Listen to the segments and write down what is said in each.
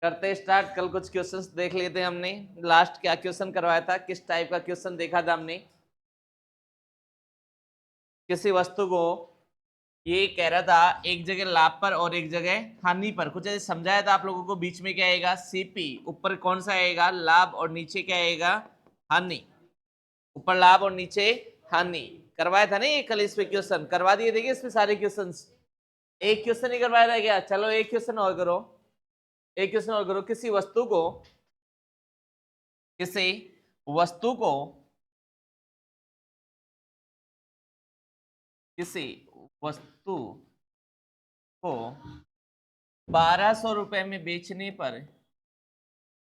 करते स्टार्ट। कल कुछ क्वेश्चंस देख लिए थे हमने। लास्ट क्या क्वेश्चन करवाया था, किस टाइप का क्वेश्चन देखा था हमने? किसी वस्तु को ये कह रहा था एक जगह लाभ पर और एक जगह हानि पर, कुछ ऐसे समझाया था आप लोगों को। बीच में क्या आएगा? सीपी। ऊपर कौन सा आएगा? लाभ। और नीचे क्या आएगा? हानि। ऊपर लाभ और नीचे हानि। करवाया था ना ये कल? इस पे क्वेश्चन करवा दिए थे क्या इसमें सारे क्वेश्चंस? एक क्वेश्चन ही करवाया था क्या? चलो एक क्वेश्चन और करो। एक क्वेश्चन और करो। किसी वस्तु को किसी वस्तु को 1200 रुपए में बेचने पर,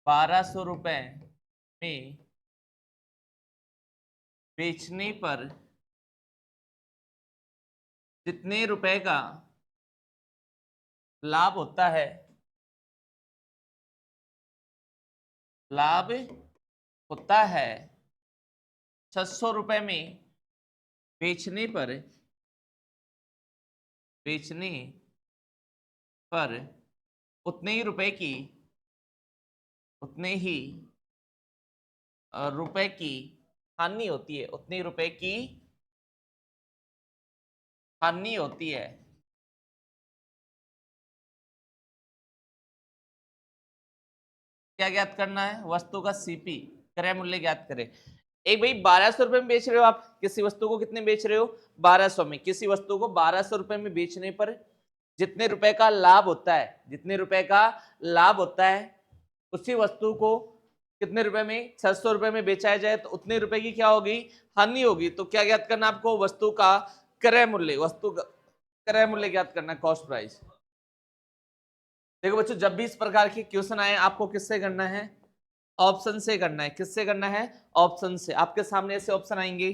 1200 रुपए में बेचने पर जितने रुपए का लाभ होता है, लाभ होता है 600 रुपए में बेचने पर, बेचने पर उतने ही रुपए की, उतने ही रुपए की हानि होती है। उतने ही रुपए की हानि होती है। क्या ज्ञात करना है? वस्तु का सीपी, क्रय मूल्य ज्ञात करें। एक भाई 1200 रुपए में बेच रहे हो आप किसी वस्तु को, कितने बेच रहे हो? 1200 में। किसी वस्तु को 1200 रुपए में बेचने पर जितने रुपए का लाभ होता है, जितने रुपए का लाभ होता है, उसी वस्तु को कितने रुपए में? 600 रुपए में बेचा जाए तो उतने रुपए की क्या होगी? हानि होगी। तो क्या ज्ञात करना आपको? वस्तु का क्रय मूल्य। वस्तु का क्रय मूल्य ज्ञात करना, कॉस्ट प्राइस। देखो बच्चों, जब भी इस प्रकार के क्वेश्चन आए आपको किससे करना है? ऑप्शन से करना है। किससे करना है? ऑप्शन से। आपके सामने ऐसे ऑप्शन आएंगे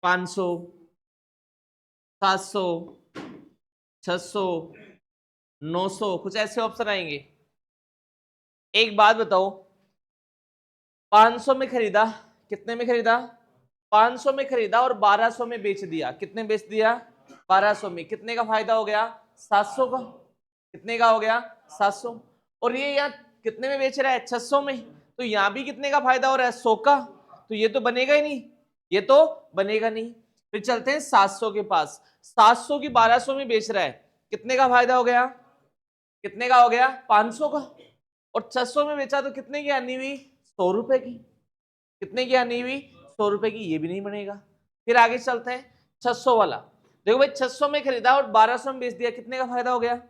500, 700, 600, 900, कुछ ऐसे ऑप्शन आएंगे। एक बात बताओ, 500 में खरीदा, कितने में खरीदा? 500 में खरीदा और 1200 में बेच दिया। कितने बेच दिया? 1200 में। कितने का फायदा हो गया? 700 का। कितने का हो गया? 700। और ये यहाँ कितने में बेच रहा है? 600 में। तो यहाँ भी कितने का फायदा हो रहा है? 100 का। तो ये तो बनेगा ही नहीं, ये तो बनेगा नहीं। फिर चलते हैं 700 के पास। 700 की 1200 में बेच रहा है, कितने का फायदा हो गया? कितने का हो गया? 500 का। और 600 में बेचा तो कितने की हानि हुई? 100 रुपए की। कितने की हानि हुई? 100 रुपए की। ये भी नहीं बनेगा। फिर आगे चलते हैं 600 वाला। देखो भाई, 600 में खरीदा और 1200 में बेच दिया, कितने का फायदा हो गया?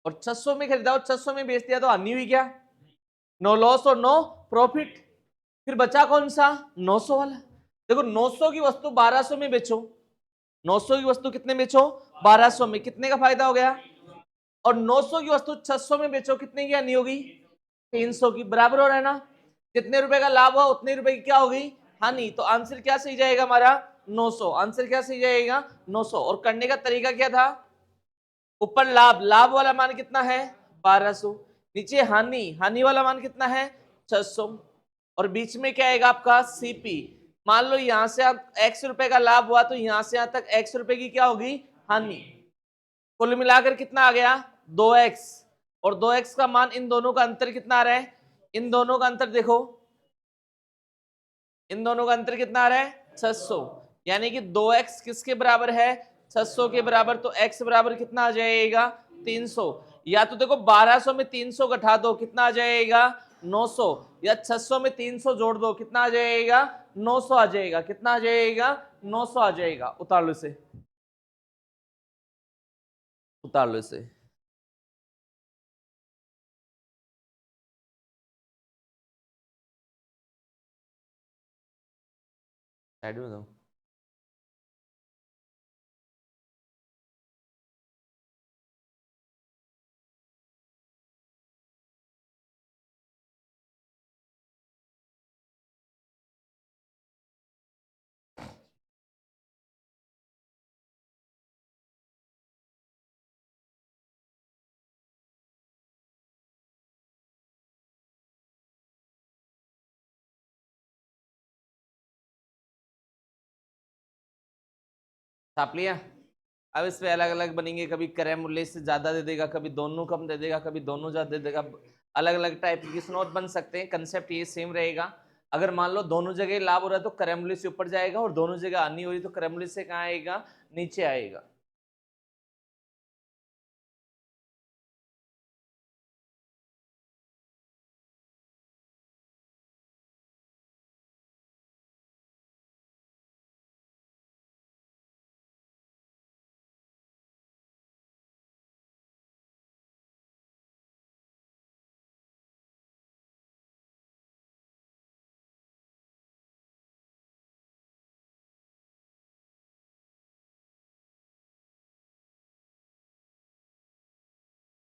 और 600 में खरीदा और 600 में बेच दिया तो हानि हुई क्या? नो लॉस और नो प्रॉफिट। फिर बचा कौन सा? 900 वाला। देखो 900 की वस्तु 1200 में बेचो, 900 की वस्तु कितने बेचो? 1200 में। कितने का फायदा हो गया? और 900 की वस्तु 600 में बेचो, कितने की हानि होगी? 300 की। बराबर हो रहा है ना? जितने रुपए का लाभ हुआ उतने रुपए की क्या होगी? हानि। तो आंसर क्या सही जाएगा हमारा? 900। आंसर क्या सही जाएगा? 900। और करने का तरीका क्या था? ऊपर लाभ, लाभ वाला मान कितना है? 1200। नीचे हानि, हानि वाला मान कितना है? 600। और बीच में क्या आएगा आपका? सीपी। मान लो यहां से आप x रुपए का लाभ हुआ तो यहां से यहां तक x रुपए की क्या होगी? हानि। कुल मिलाकर कितना आ गया? 2x। और 2x का मान, इन दोनों का अंतर कितना आ रहा है? इन दोनों का अंतर देखो, इन दोनों का अंतर कितना आ रहा है? 600। यानी कि 2x किसके बराबर है? 600 के बराबर। तो x बराबर कितना आ जाएगा? 300। या तो देखो 1200 में 300 घटा दो, कितना आ जाएगा? 900। या 600 में 300 जोड़ दो, कितना आ जाएगा? 900 आ जाएगा। कितना आ जाएगा? 900 आ जाएगा। उतार लो इसे, उतार लो इसे। साइड में दो। छाप लिया? अब इस पे अलग अलग बनेंगे, कभी क्रय मूल्य से ज्यादा दे देगा, कभी दोनों कम दे देगा, कभी दोनों ज्यादा दे देगा, अलग अलग टाइप की किस्मत बन सकते हैं। कंसेप्ट ये सेम रहेगा। अगर मान लो दोनों जगह लाभ हो रहा है तो क्रय मूल्य से ऊपर जाएगा, और दोनों जगह हानि हो रही तो क्रय मूल्य से कहाँ आएगा, नीचे आएगा।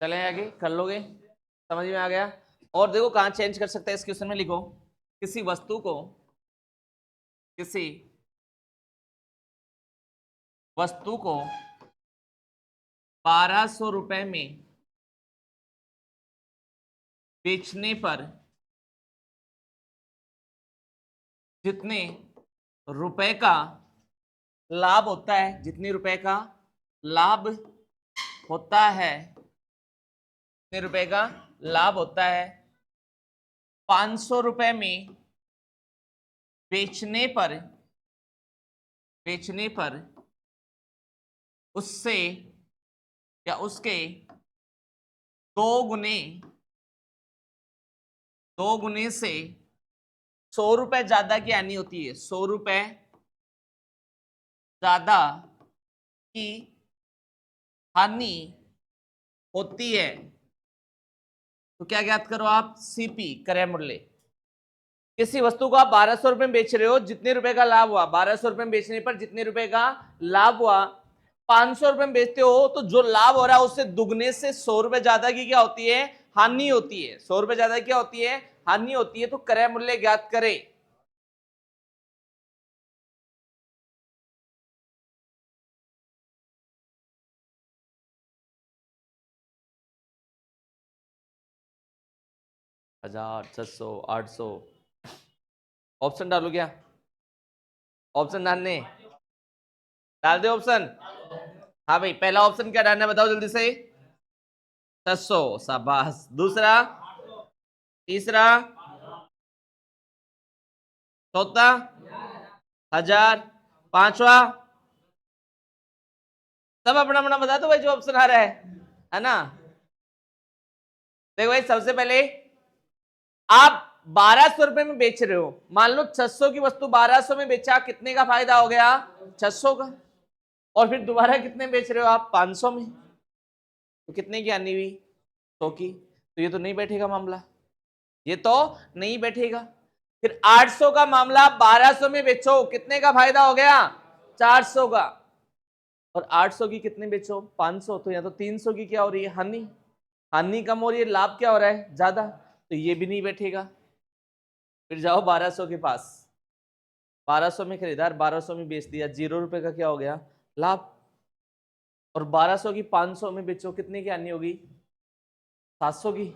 चले आगे, कर लोगे, समझ में आ गया। और देखो कहां चेंज कर सकते हैं इस क्वेश्चन में, लिखो किसी वस्तु को, किसी वस्तु को 1200 रुपए में बेचने पर जितने रुपए का लाभ होता है, जितने रुपए का लाभ होता है, कितने रुपए का लाभ होता है, 500 रुपए में बेचने पर, बेचने पर उससे या उसके दो गुने, दो गुने से 100 रुपए ज्यादा की हानि होती है, 100 रुपए ज्यादा की हानि होती है, तो क्या ज्ञात करो आप, सीपी, क्रय मूल्य। किसी वस्तु को आप 1200 रुपए में बेच रहे हो, जितने रुपए का लाभ हुआ, 1200 रुपए में बेचने पर जितने रुपए का लाभ हुआ, 500 रुपए में बेचते हो तो जो लाभ हो रहा है उससे दुगने से 100 रुपए ज्यादा की क्या होती है, हानि होती है। 100 रुपए ज्यादा क्या होती है, हानि होती है। तो क्रय मूल्य ज्ञात करें। हजार, 600, 800, ऑप्शन डालो क्या, ऑप्शन डालने, डाल दे ऑप्शन। हाँ भाई, पहला ऑप्शन क्या डालना है बताओ जल्दी से। 600, शाबाश। दूसरा, तीसरा, चौथा 1000, पांचवा, सब अपना अपना बता दो भाई, जो ऑप्शन आ रहा है ना। देखो भाई, सबसे पहले आप 1200 रुपए में बेच रहे हो, मान लो 600 की वस्तु 1200 में बेचा, कितने का फायदा हो गया, 600 का। और फिर दोबारा कितने बेच रहे हो आप, 500 में, तो कितने की हानि हुई, 100 की। तो ये तो नहीं बैठेगा मामला, ये तो नहीं बैठेगा। फिर 800 का मामला, 1200 में बेचो, कितने का फायदा हो गया, 400 का। और 800 की कितने बेचो, 500, तो या तो 300 की क्या हो रही है, हानि। हानि कम हो रही है, लाभ क्या हो रहा है, ज्यादा, तो ये भी नहीं बैठेगा। फिर जाओ 1200 के पास, 1200 में खरीदार 1200 में बेच दिया, 0 रुपए का क्या हो गया, लाभ। और 1200 की 500 में बेचो, कितने की हानि होगी, 700 की।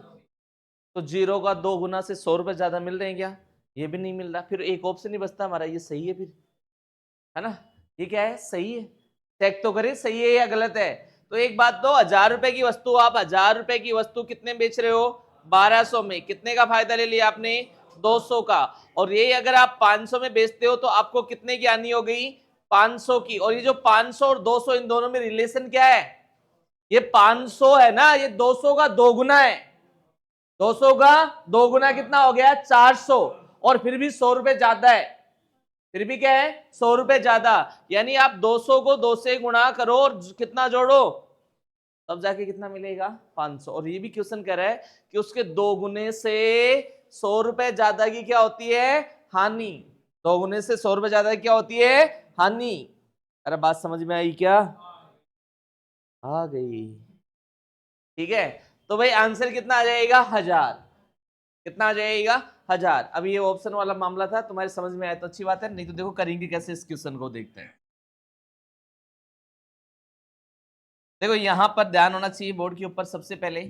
तो 0 का 2 गुना से 100 रुपए ज्यादा मिल रहे हैं क्या, ये भी नहीं मिल रहा। फिर एक ऑप्शन नहीं बचता हमारा, ये सही है फिर, है ना। ये क्या है, सही है। चेक तो करें सही है या गलत है। तो एक बात तो, 1000 रुपए की वस्तु, आप 1000 रुपए की वस्तु कितने बेच रहे हो, 1200 में, कितने का फायदा ले लिया आपने, 200 का। और ये अगर आप 500 में बेचते हो तो आपको कितने की हानि हो गई, 500 की। और ये जो 500 और 200, इन दोनों में रिलेशन क्या है, ये 500 है ना, ये 200 का 2 गुना है। 200 का 2 गुना कितना हो गया, 400। और फिर भी 100 रुपए ज्यादा है, फिर भी क्या है, 100 रुपए ज्यादा। यानी आप 200 को 2 से गुणा करो और कितना जोड़ो, तब जाके कितना मिलेगा, 500। और ये भी क्वेश्चन कह रहा है कि उसके 2 गुने से 100 रुपए ज्यादा की क्या होती है, हानि। 2 गुने से 100 रुपए ज्यादा की क्या होती है, हानि। अरे बात समझ में आई क्या, आ गई, ठीक है। तो भाई आंसर कितना आ जाएगा, 1000। कितना आ जाएगा, 1000। अब ये ऑप्शन वाला मामला था, तुम्हारे समझ में आया तो अच्छी बात है, नहीं तो देखो करेंगे कैसे इस क्वेश्चन को, देखते हैं। देखो यहां पर ध्यान होना चाहिए बोर्ड के ऊपर। सबसे पहले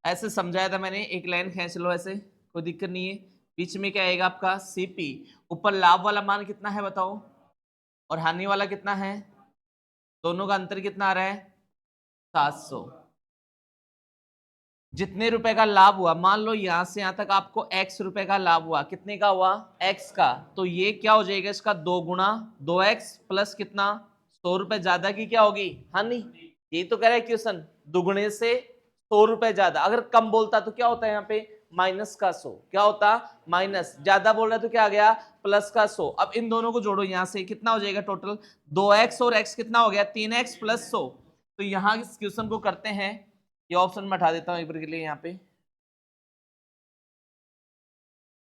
ऐसे समझाया था मैंने, एक लाइन खींच लो ऐसे, कोई दिक्कत नहीं है। बीच में क्या आएगा आपका, सीपी। ऊपर लाभ वाला मान कितना है बताओ, और हानि वाला कितना है, दोनों का अंतर कितना आ रहा है 700। जितने रुपए का लाभ हुआ, मान लो यहां से यहां तक आपको x रुपए का लाभ हुआ, कितने का हुआ x का, तो ये क्या हो जाएगा इसका 2 गुना 2x प्लस कितना 100 रुपए ज्यादा की क्या होगी हानि। ये तो कह रहा है क्वेश्चन दुगुने से 100 रुपए ज्यादा। अगर कम बोलता तो क्या होता है यहाँ पे माइनस का 100, क्या होता माइनस, ज्यादा बोल रहा है तो क्या आ गया प्लस का 100। अब इन दोनों को जोड़ो, यहां से कितना हो जाएगा टोटल 2x और x कितना हो गया 3x प्लस 100। तो यहां इस क्वेश्चन को करते हैं, ये ऑप्शन में हटा देता हूं एक बार के लिए यहाँ पे।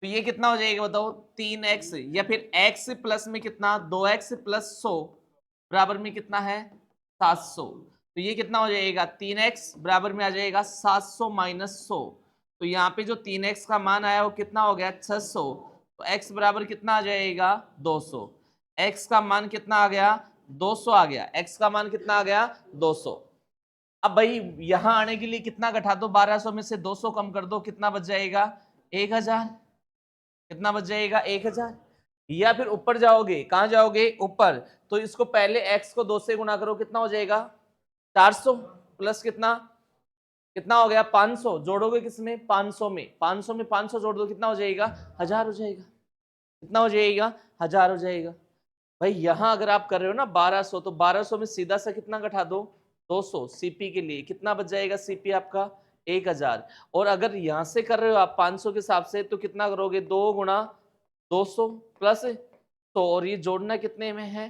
तो ये कितना हो जाएगा बताओ 3x, या फिर x प्लस में कितना 2x प्लस 100 बराबर में कितना है 700। तो ये कितना हो जाएगा 3x बराबर में आ जाएगा 700 माइनस 100। तो यहाँ पे जो 3x का मान आया वो कितना हो गया 600। तो x बराबर कितना आ जाएगा 200। x का मान कितना आ गया 200 आ गया, x का मान कितना आ गया 200। अब भाई यहां आने के लिए कितना घटा दो, 1200 में से 200 कम कर दो, कितना बच जाएगा 1000। कितना बच जाएगा 1000। या फिर ऊपर जाओगे, कहां जाओगे ऊपर, तो इसको पहले x को 2 से गुना करो, कितना हो जाएगा 400 प्लस कितना कितना हो गया 500, जोड़ोगे किसमें 500 में, 500 में 500 जोड़ दो कितना हो जाएगा 1000 हो जाएगा। कितना हो जाएगा 1000 हो जाएगा। भाई यहां अगर आप कर रहे हो ना 1200, तो 1200 में सीधा सा कितना घटा दो 200 सीपी के लिए, कितना बच जाएगा सीपी आपका 1000। और अगर यहां से कर रहे हो आप 500 के हिसाब से, तो कितना करोगे 2 गुना 200 प्लस 100, और ये जोड़ना कितने में है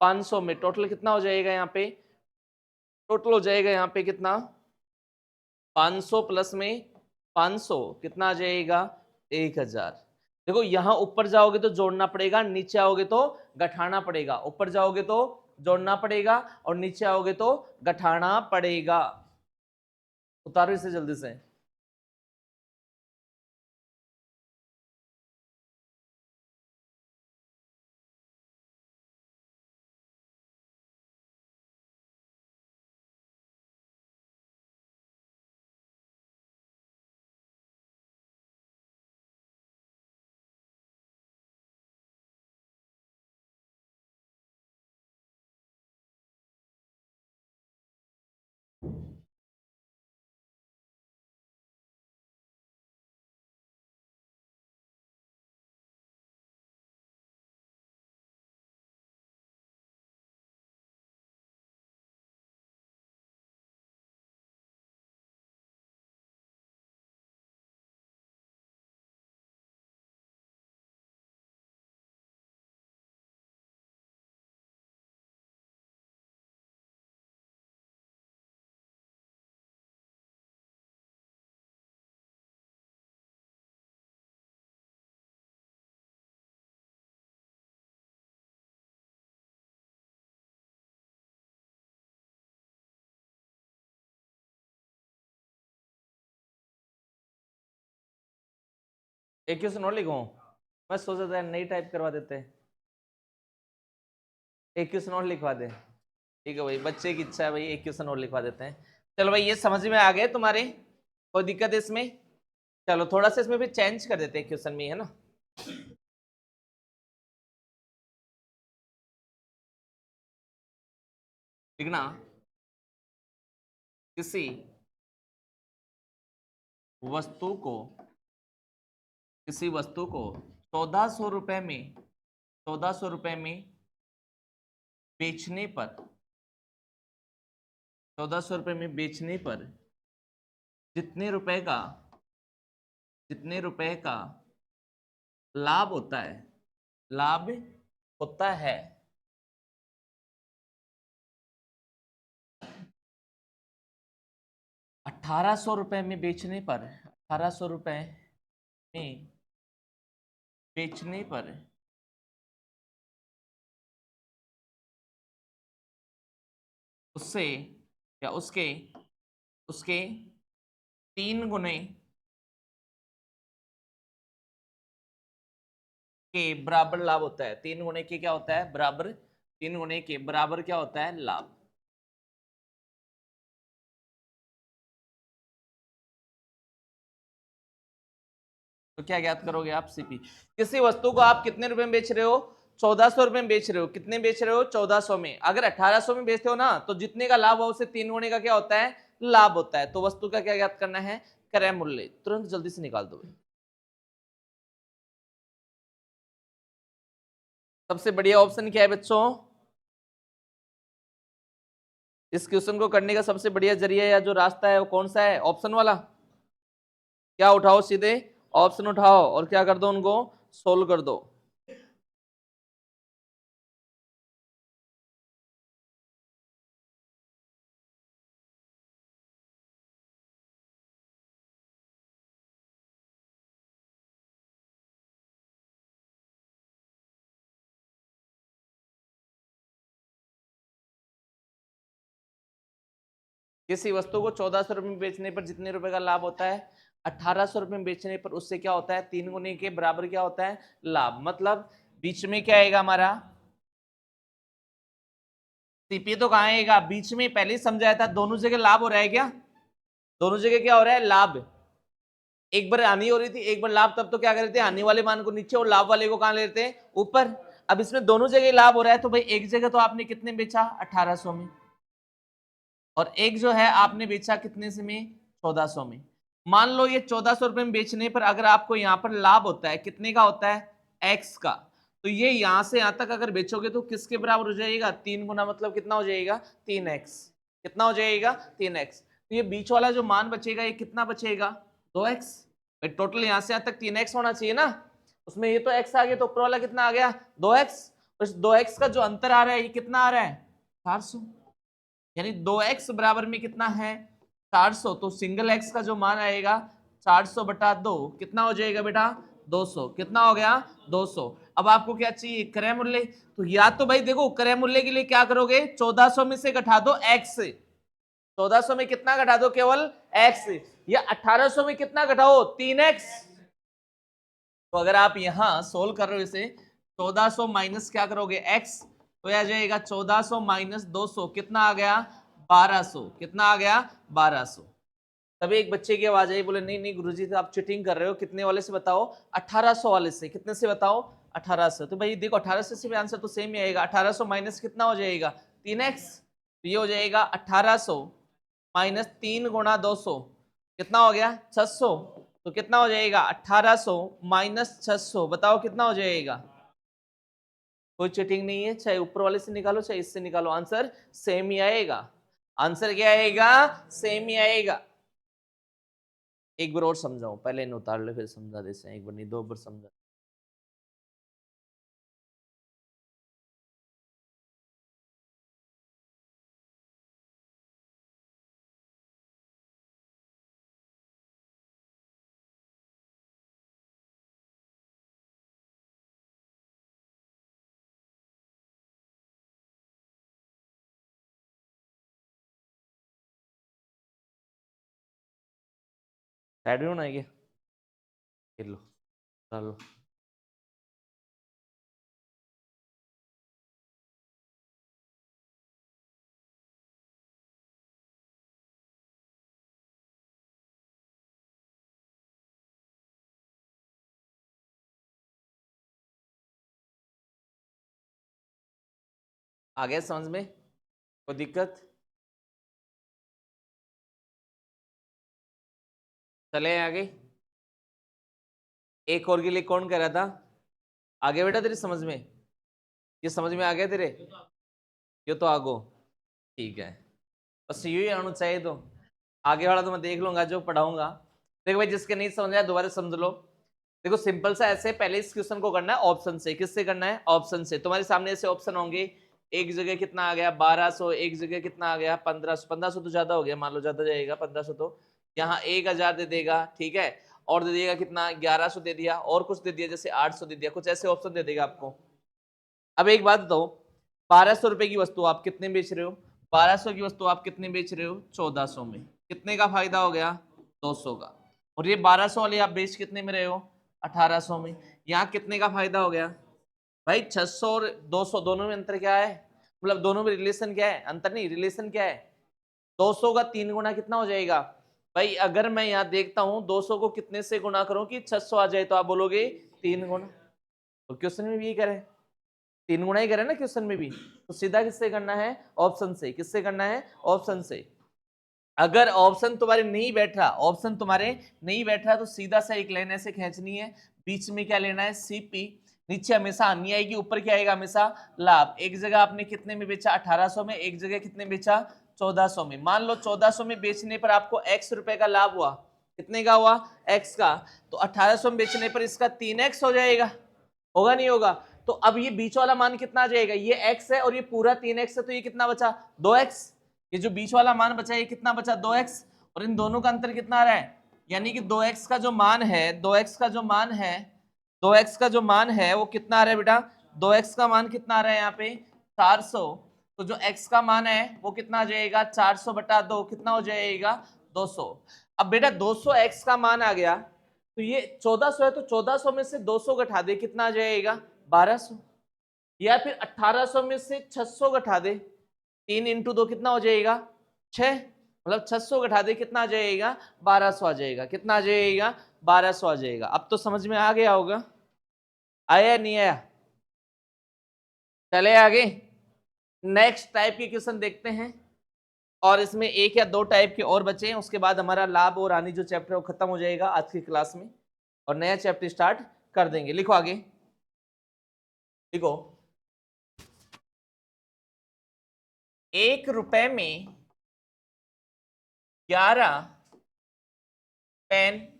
500 में, टोटल कितना हो जाएगा यहाँ पे, टोटल हो जाएगा यहाँ पे कितना 500 प्लस में 500 कितना आ जाएगा 1000। देखो यहां ऊपर जाओगे तो जोड़ना पड़ेगा, नीचे आओगे तो घटाना पड़ेगा, ऊपर जाओगे तो जोड़ना पड़ेगा और नीचे आओगे तो घटाना पड़ेगा। उतारो इसे जल्दी से। एक क्वेश्चन और लिखो, मैं सोच रहा था नई टाइप करवा देते, एक क्वेश्चन और लिखवा दे। ठीक है भाई, बच्चे की इच्छा है भाई, एक क्वेश्चन और लिखवा देते हैं। चलो भाई ये समझ में आ गए तुम्हारे, कोई दिक्कत है इसमें। चलो थोड़ा सा इसमें भी चेंज कर देते हैं क्वेश्चन में, है ना। लिखना किसी वस्तु को, किसी वस्तु को 1400 रुपए में, 1400 रुपए में बेचने पर, 1400 रुपए में बेचने पर जितने रुपए का, जितने रुपए का लाभ होता है, लाभ होता है, 1800 रुपए में बेचने पर, 1800 रुपए में बेचने पर उससे या उसके, उसके 3 गुने के बराबर लाभ होता है। 3 गुने के क्या होता है बराबर, 3 गुने के बराबर क्या होता है लाभ। तो क्या ज्ञात करोगे आप सीपी। किसी वस्तु को आप कितने रुपए में बेच रहे हो 1400 रुपए में बेच रहे हो, कितने बेच रहे हो? 1400 में। अगर 1800 में बेचते हो ना तो जितने का लाभ हो उसे 3 गुने का क्या होता है? लाभ होता है। तो वस्तु का क्या ज्ञात करना है? क्रय मूल्य। तुरंत जल्दी से निकाल दो। सबसे बढ़िया ऑप्शन क्या है बच्चों? इस क्वेश्चन को करने का सबसे बढ़िया जरिया या जो रास्ता है वो कौन सा है? ऑप्शन वाला। क्या उठाओ, सीधे ऑप्शन उठाओ और क्या कर दो, उनको सोल्व कर दो। किसी वस्तु को 1400 रुपए में बेचने पर जितने रुपए का लाभ होता है? 1800 रुपए में बेचने पर उससे क्या होता है? 3 गुने के बराबर क्या होता है? लाभ। मतलब बीच में क्या आएगा हमारा? सीपी तो कहां आएगा? बीच में। पहले ही समझाया था, दोनों जगह लाभ हो रहा है क्या? दोनों जगह क्या हो रहा है? लाभ। एक बार हानि हो रही थी, एक बार लाभ, तब तो क्या करते हैं? हानि वाले मान को नीचे और लाभ वाले को कहां लेते हैं? ऊपर। अब इसमें दोनों जगह लाभ हो रहा है तो भाई एक जगह तो आपने कितने बेचा? 1800 में। और एक जो है आपने बेचा कितने से में? 1400 में। मान लो ये 1400 रुपए में बेचने पर अगर आपको यहां पर लाभ होता है, कितने का होता है? एक्स का। तो ये यहां से यहां तक अगर बेचोगे तो किसके बराबर हो जाएगा? 3 गुना। मतलब कितना हो जाएगा? 3x। कितना हो जाएगा? 3x। तो ये बीच वाला जो मान बचेगा ये कितना बचेगा? 2x। टोटल यहां से यहां तक 3x होना चाहिए ना। उसमें ये तो x आ गया तो ऊपर वाला कितना आ गया? 2x। उस 2x का जो अंतर आ रहा है ये कितना आ रहा है? 400। यानी 2x बराबर में कितना है? 400। तो सिंगल x का जो मान आएगा 400 बटा 2 कितना हो जाएगा बेटा? 200। कितना हो गया? 200। अब आपको क्या चाहिए? क्रय मूल्य। तो या तो भाई देखो क्रय मूल्य के लिए क्या करोगे? 1400 में से घटा दो x। 1400 में कितना घटा दो? केवल x। या 1800 में कितना घटाओ? 3x। तो अगर आप यहां सोल्व कर रहे हो इसे, 1400 माइनस क्या करोगे? x। तो आ जाएगा 1400 माइनस 200 कितना आ गया? 1200। कितना आ गया? 1200। तभी एक बच्चे की आवाज आई, बोले नहीं नहीं गुरुजी तो आप चीटिंग कर रहे हो। कितने वाले से बताओ? 1800 वाले से। कितने से बताओ? 1800। तो भाई देखो 1800 से भी आंसर तो सेम ही आएगा। 1800 माइनस कितना हो जाएगा? 3x। तो ये हो जाएगा 1800 माइनस 3 गुणा 200 कितना हो गया? 600। तो कितना हो जाएगा? 1800 माइनस 600 बताओ कितना हो जाएगा? कोई चीटिंग नहीं है, चाहे ऊपर वाले से निकालो चाहे इससे निकालो, आंसर सेम ही आएगा। आंसर क्या आएगा? सेम ही आएगा। एक बार और समझाओ, पहले इन उतार ले फिर समझा देते हैं। एक बार नहीं दो बार समझा। रेडी होना है क्या? ये लो, चलो। आ गया समझ में? कोई दिक्कत? चले आगे। एक और के लिए कौन कह रहा था? आ गया बेटा तेरी समझ में? ये समझ में आ गया तेरे? ये तो आगो। ठीक है, बस यही आना चाहिए। तो आगे वाला तो मैं देख लूंगा जो पढ़ाऊंगा। देखो भाई जिसके नहीं समझ आया दोबारा समझ लो। देखो सिंपल सा ऐसे, पहले इस क्वेश्चन को करना है ऑप्शन से। किससे करना है? ऑप्शन से। तुम्हारे सामने ऐसे ऑप्शन होंगे। एक जगह कितना आ गया? 1200। एक जगह कितना आ गया? 1500। 1500 तो ज्यादा हो गया, मान लो ज्यादा जाएगा 1500। तो यहाँ 1000 दे देगा, ठीक है। और दे देगा कितना? 1100 दे दिया, और कुछ दे दिया जैसे 800 दे दिया, कुछ ऐसे ऑप्शन दे देगा आपको। अब एक बात बताओ, 1200 रुपए की वस्तु आप कितने बेच रहे हो? 1200 की वस्तु आप कितने बेच रहे हो? 1400 में। कितने का फायदा हो गया? 200 का। और ये 1200 वाले आप बेच कितने में रहे हो? 1800 में। यहाँ कितने का फायदा हो गया? भाई 600 और 200 दोनों में अंतर क्या है? मतलब दोनों में रिलेशन क्या है? अंतर नहीं, रिलेशन क्या है? 200 का 3 गुना कितना हो जाएगा? भाई अगर मैं यहाँ देखता हूँ 200 को कितने से गुना करूं कि 600 आ जाए, तो आप बोलोगे 3 गुना। और क्वेश्चन में भी यही करें। 3 गुना ही करे ना क्वेश्चन में भी, तो सीधा किससे करना है, ऑप्शन से। किससे करना है, ऑप्शन से। अगर ऑप्शन तुम्हारे नहीं बैठ रहा, ऑप्शन तुम्हारे नहीं बैठ रहा, तो सीधा सा एक लाइन ऐसे खींचनी है, बीच में क्या लेना है, सीपी, नीचे हमेशा हानि आएगी, ऊपर क्या आएगा, हमेशा लाभ। एक जगह आपने कितने में बेचा, 1800 में, एक जगह कितने बेचा, 1400 में। मान लो 1400 में बेचने पर आपको x रुपए का लाभ हुआ, कितने का हुआ, x का, तो 1800 में बेचने पर इसका 3x हो जाएगा, होगा नहीं होगा। तो अब ये बीच वाला मान कितना आ जाएगा, ये x है और ये पूरा 3x है, तो ये कितना बचा, 2x। ये जो बीच वाला मान बचा ये कितना बचा, 2x, और इन दोनों का अंतर कितना आ रहा है, यानी कि 2x का जो मान है, 2x का जो मान है, 2x का जो मान है वो कितना आ रहा है बेटा, 2x का मान कितना आ रहा है यहाँ पे, 400। तो जो x का मान है वो कितना आ जाएगा, 400 बटा 2, कितना हो जाएगा, 200। अब बेटा 200 x का मान आ गया, तो ये 1400 है, तो 1400 में से 200 घटा दे, कितना आ जाएगा, 1200। या फिर 1800 में से 600 घटा दे, 3 इंटू 2 कितना हो जाएगा, 6, मतलब 600 घटा दे, कितना आ जाएगा, 1200 आ जाएगा। कितना आ जाएगा, 1200 आ जाएगा। अब तो समझ में आ गया होगा, आया नहीं आया, चले आगे। नेक्स्ट टाइप के क्वेश्चन देखते हैं, और इसमें 1 या 2 टाइप के और बचे हैं, उसके बाद हमारा लाभ और हानि जो चैप्टर है वो खत्म हो जाएगा आज की क्लास में, और नया चैप्टर स्टार्ट कर देंगे। लिखो आगे, लिखो, 1 रुपए में 11 पेन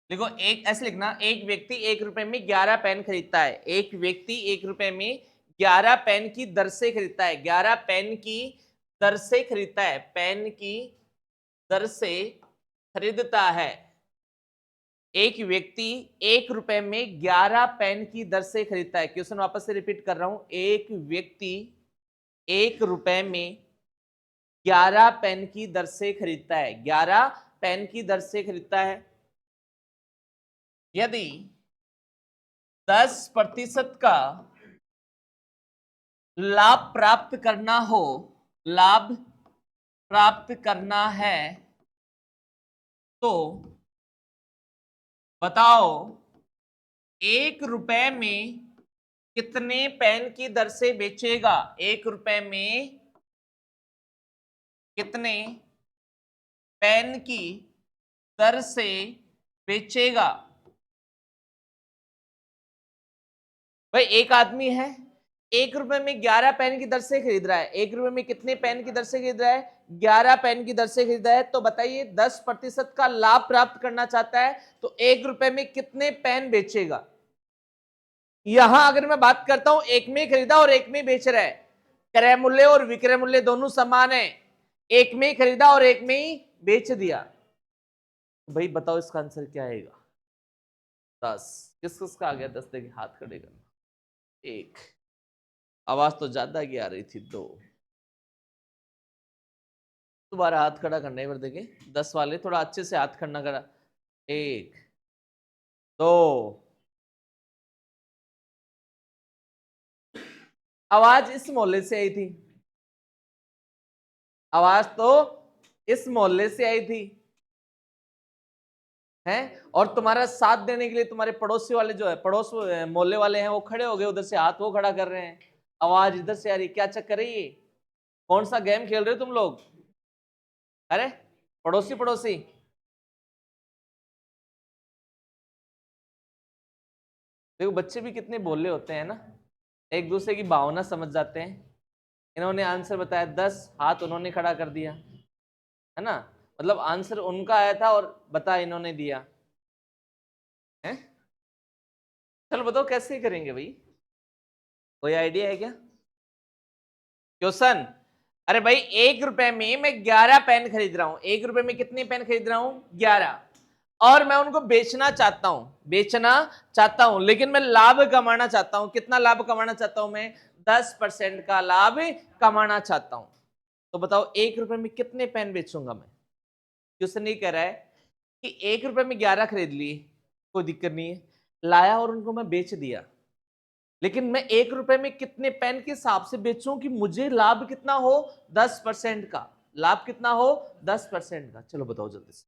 देखो, एक ऐसे लिखना, एक व्यक्ति 1 रुपए में 11 पेन खरीदता है। एक व्यक्ति 1 रुपए में 11 पेन की दर से खरीदता है, 11 पेन की दर से खरीदता है, पेन की दर से खरीदता है। एक व्यक्ति 1 रुपए में 11 पेन की दर से खरीदता है। क्वेश्चन वापस से रिपीट कर रहा हूं, एक व्यक्ति 1 रुपए में 11 पेन की दर से खरीदता है, 11 पेन की दर से खरीदता है। यदि 10% का लाभ प्राप्त करना हो, लाभ प्राप्त करना है, तो बताओ 1 रुपए में कितने पेन की दर से बेचेगा, 1 रुपए में कितने पेन की दर से बेचेगा। भाई एक आदमी है, 1 रुपए में 11 पेन की दर से खरीद रहा है। 1 रुपए में कितने पेन की दर से खरीद रहा है, 11 पेन की दर से खरीदा है। तो बताइए 10% का लाभ प्राप्त करना चाहता है, तो 1 रुपए में कितने पेन बेचेगा। यहां अगर मैं बात करता हूं, एक में खरीदा और एक में बेच रहा है, क्रय मूल्य और विक्रय मूल्य दोनों समान है, एक में खरीदा और एक में ही बेच दिया। भाई बताओ इसका आंसर क्या आएगा, 10। किस किस का आ गया 10, देखिए हाथ खड़े करना। 1, आवाज तो ज्यादा की आ रही थी, 2, दोबारा हाथ खड़ा करना है, देखे 10 वाले थोड़ा अच्छे से हाथ खड़ा करा। 1, 2, आवाज इस मोहल्ले से आई थी, आवाज तो इस मोहल्ले से आई थी है, और तुम्हारा साथ देने के लिए तुम्हारे पड़ोसी वाले जो है, पड़ोस मोहल्ले वाले हैं, वो खड़े हो गए उधर से, हाथ वो खड़ा कर रहे हैं, आवाज इधर से आ रही। क्या चक्कर है ये, कौन सा गेम खेल रहे हो तुम लोग, अरे पड़ोसी पड़ोसी। देखो बच्चे भी कितने भोले होते हैं ना, एक दूसरे की भावना समझ जाते हैं। इन्होंने आंसर बताया 10, हाथ उन्होंने खड़ा कर दिया, है ना, मतलब आंसर उनका आया था और बता इन्होंने दिया है। चलो बताओ कैसे करेंगे भाई, कोई आइडिया है क्या क्वेश्चन। अरे भाई 1 रुपए में मैं 11 पेन खरीद रहा हूं, 1 रुपए में कितने पेन खरीद रहा हूं, 11, और मैं उनको बेचना चाहता हूं, बेचना चाहता हूं, लेकिन मैं लाभ कमाना चाहता हूं। कितना लाभ कमाना चाहता हूं मैं, 10% का लाभ कमाना चाहता हूं। तो बताओ 1 रुपए में कितने पेन बेचूंगा मैं। क्वेश्चन ये कह रहा है कि 1 रुपए में 11 खरीद लिए, कोई दिक्कत नहीं है, लाया और उनको मैं बेच दिया, लेकिन मैं 1 रुपए में कितने पेन के हिसाब से बेचूं कि मुझे लाभ कितना हो, 10% का लाभ, कितना हो 10% का। चलो बताओ जल्दी से,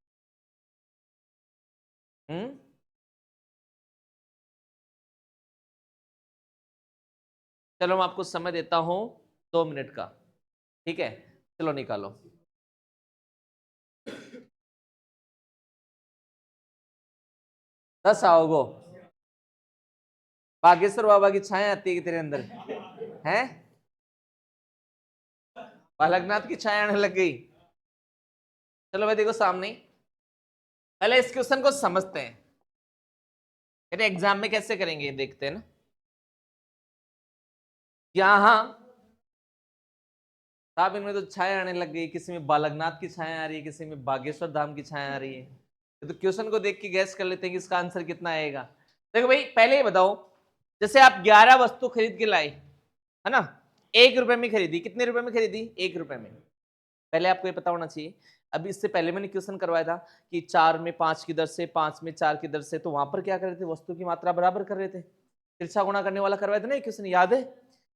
हम्म, चलो मैं आपको समय देता हूं 2 मिनट का, ठीक है, चलो निकालो। 10 आओगो। बागेश्वर बाबा की छाया आती है कि तेरे अंदर है? बालकनाथ की छाया आने लग गई। चलो भाई देखो सामने, पहले इस क्वेश्चन को समझते हैं, फिर एग्जाम में कैसे करेंगे देखते हैं ना। यहां साहब इनमें तो छाया आने लग गई, किसी में बालकनाथ की छाया आ रही है, किसी में बागेश्वर धाम की छाया आ रही है। तो क्वेश्चन को देख के गैस कर लेते हैं कि इसका आंसर कितना आएगा। देखो भाई पहले ही बताओ, जैसे आप 11 वस्तु खरीद के लाए, है ना, 1 रुपए में खरीदी, कितने रुपए में खरीदी? 1 रुपए में। पहले आपको ये पता होना चाहिए, अभी इससे पहले मैंने क्वेश्चन करवाया था कि 4 में 5 की दर से, 5 में 4 की दर से, तो वहां पर क्या कर रहे थे, वस्तु की मात्रा बराबर कर रहे थे, तिरछा गुणा करने वाला करवाया था ना ये क्वेश्चन, याद है?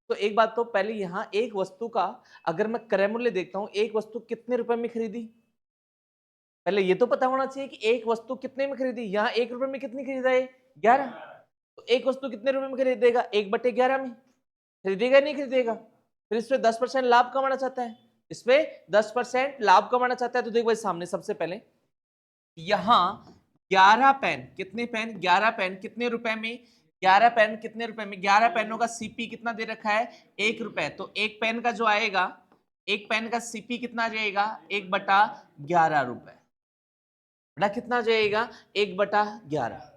तो एक बात तो पहले यहाँ एक वस्तु का अगर मैं क्रय मूल्य देखता हूं, एक वस्तु कितने रुपए में खरीदी, पहले ये तो पता होना चाहिए कि एक वस्तु कितने में खरीदी। यहाँ 1 रुपए में कितनी खरीदा है? 11। तो एक वस्तु कितने रुपए में खरीदेगा? 1/11 में खरीदेगा, नहीं खरीदेगा? फिर इस पे 10% लाभ कमाना चाहता है, इस पे 10% लाभ कमाना चाहता है। तो देखो भाई सामने सबसे पहले यहां 11 पेन, कितने पेन? 11 पेन कितने रुपए में? 11 पेन कितने रुपए में? 11 पेनों का सीपी कितना दे रखा है? 1 रुपए। तो एक पेन का जो आएगा, एक पेन का सीपी कितना आ जाएगा? 1/11 रुपए। बेटा कितना आ जाएगा? 1/11।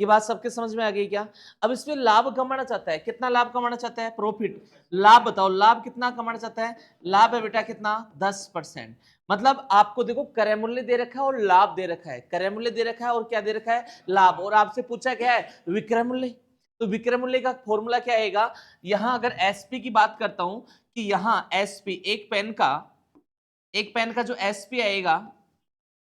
ये बात सबके समझ में आ गई क्या? अब इसमें लाभ कमाना चाहता है, कितना लाभ कमाना चाहता है? प्रॉफिट। लाभ बताओ, लाभ कितना कमाना चाहता है? लाभ है बेटा कितना? 10%। मतलब आपको देखो क्रय मूल्य दे रखा है और लाभ दे रखा है, क्रय मूल्य दे रखा है और क्या दे रखा है? लाभ। और आपसे पूछा क्या है? विक्रय मूल्य। तो विक्रय मूल्य का फॉर्मूला क्या आएगा? यहां अगर एसपी की बात करता हूं कि यहां एसपी, एक पेन का जो एसपी आएगा